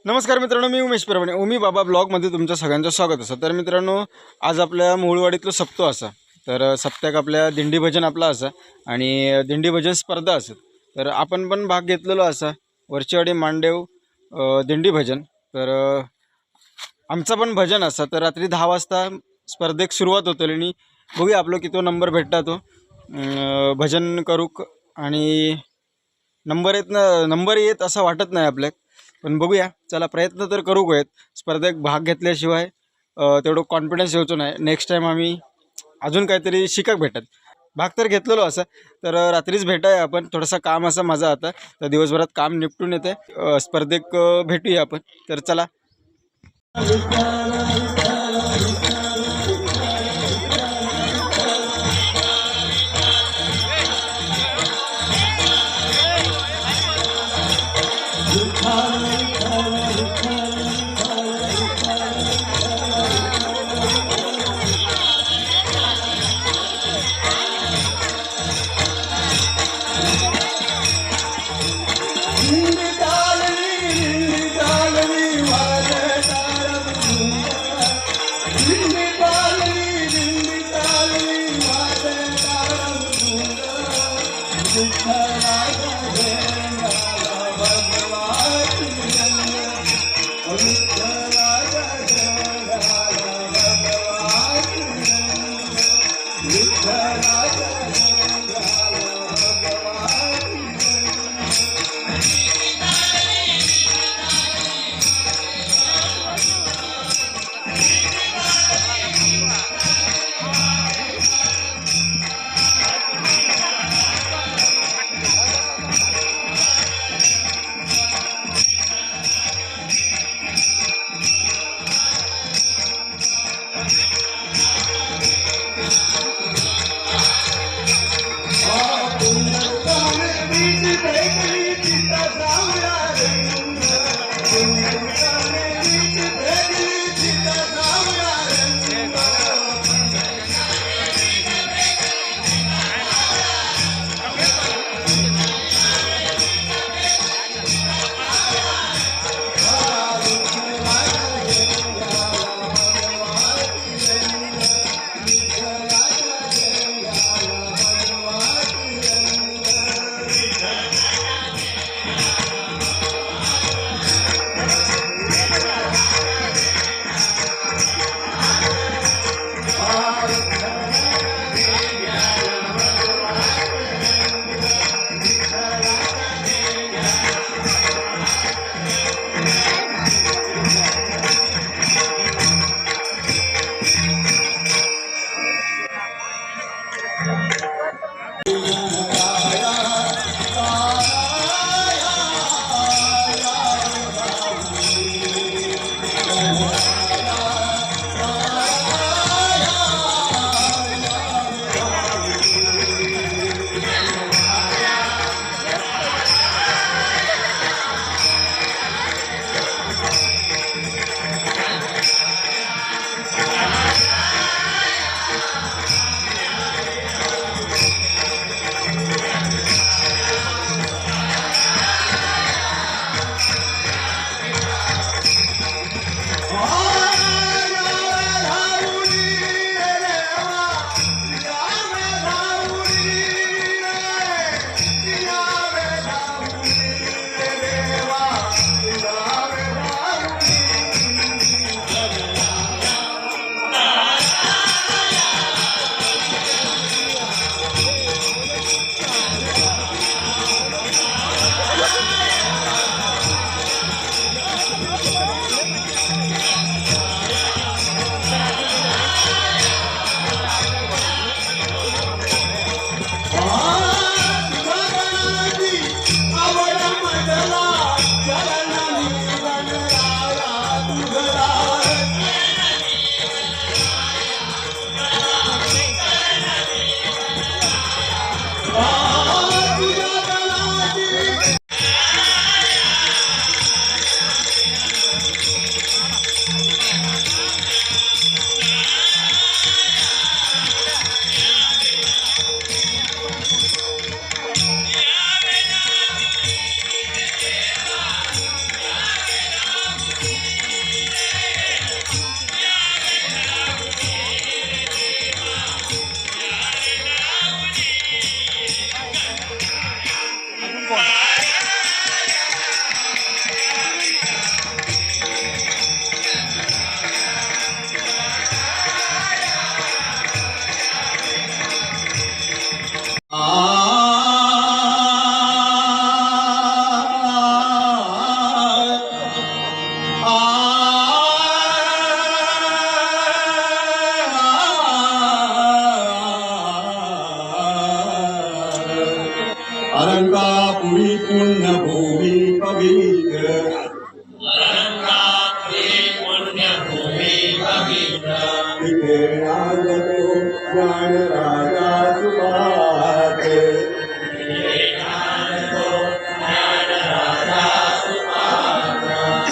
नमस्कार मित्रांनो, मी उमेश परभणे ओमी बाबा ब्लॉगमध्ये तुमचं सगळ्यांचं स्वागत असं. तर मित्रांनो, आज आपल्या मूळवाडीतलं सप्तो असा. तर सप्त्याक आपल्या दिंडी भजन आपला असा आणि दिंडी भजन स्पर्धा असत. तर आपण पण भाग घेतलेलो असा वरचीवाडी मांडेव दिंडी भजन. तर आमचा पण भजन असा. तर रात्री 10 वाजता स्पर्धेक सुरुवात होतली आणि बघूया आपलं किती नंबर भेटता तो भजन करूक. आणि नंबर येत असं वाटत नाही आपल्याक, पण बघूया. चला प्रयत्न तर करू येत. स्पर्धेत भाग घेतल्याशिवाय तेवढं कॉन्फिडन्स येऊचो नाही. नेक्स्ट टाईम आम्ही अजून काहीतरी शिकक भेटत. भाग तर घेतलेलो असं. तर रात्रीच भेटाय आपण. थोडासा काम असं माझा आता, तर दिवसभरात काम निपटून येते. स्पर्धेक भेटूया आपण. तर चला.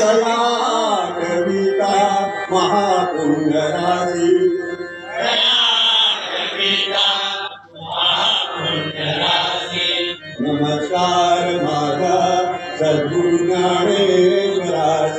कविता महापुण्यराजी नमस्कार माझा सद्गुरु ज्ञानेश्वराजी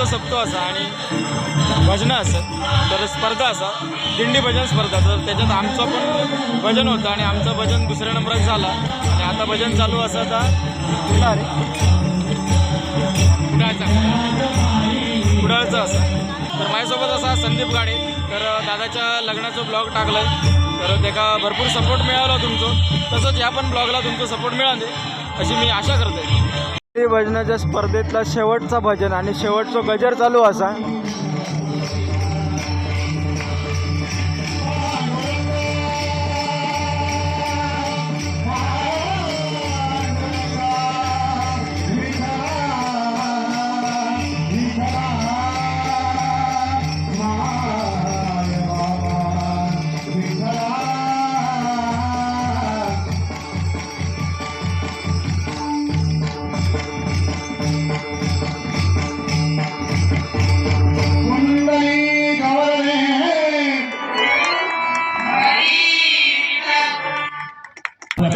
सप्तो असा आणि भजनं असत तर स्पर्धा असा दिंडी भजन स्पर्धा तर त्याच्यात आमचं पण भजन होतं आणि आमचं भजन दुसऱ्या नंबरात झाला आणि आता भजन चालू असं आता कुडाळचं असं तर माझ्यासोबत असा संदीप गाडे तर दादाच्या लग्नाचं ब्लॉग टाकलं तर त्याला भरपूर सपोर्ट मिळाला तुमचं तसंच ह्या पण ब्लॉगला तुमचं सपोर्ट मिळाले अशी मी आशा करते। भजनाच्या स्पर्धेतला शेवटचा भजन आणि शेवटचा गजर चालू असा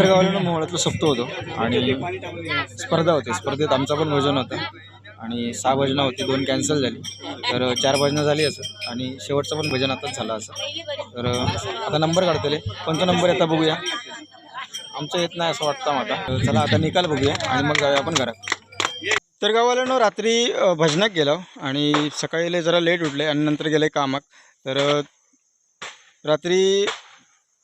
गावाला मोहळ्यातलं सप्तो होतो आणि स्पर्धा होती स्पर्धेत आमचा पण भजन होता आणि 6 भजनं होती 2 कॅन्सल झाली तर 4 भजनं झाली असं आणि शेवटचं पण भजन आताच झालं असं तर आता नंबर काढतले कोणता नंबर येता बघूया आमचं येत नाही असं वाटतं आता चला आता निकाल बघूया आणि मग जाऊया आपण घरात। तर गावाला रात्री भजनात गेलो आणि सकाळी जरा लेट उठले आणि नंतर गेले कामाक तर रात्री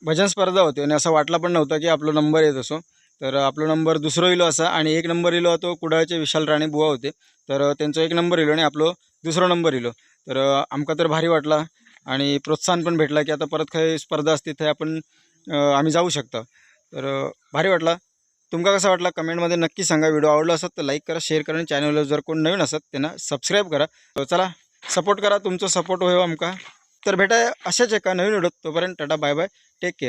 भजन स्पर्धा होती आणि असं वाटलं पण नव्हतं की आपला नंबर येत असो तर आपला नंबर दुसरा येलो असा आणि 1 नंबर येलो तो कुडाळचे विशाल राणे बुवा होते तर त्यांचा 1 नंबर येलो आणि आपलं दुसरा नंबर येलो तर आमका तर भारी वाटला आणि प्रोत्साहन पण भेटला की आता परत काही स्पर्धा असते ते आपण आम्ही जाऊ शकतो तर भारी वाटला तुमका कसा वाटला कमेंटमध्ये नक्की सांगा. व्हिडिओ आवडला असत तर लाईक करा, शेअर करा आणि चॅनलवर जर कोण नवीन असत त्यांना सबस्क्राईब करा. तर चला सपोर्ट करा, तुमचं सपोर्ट होईल आमका. तर भेटा अशाच एका नवीन व्हिडिओत. तोपर्यंत tata bye bye, take care.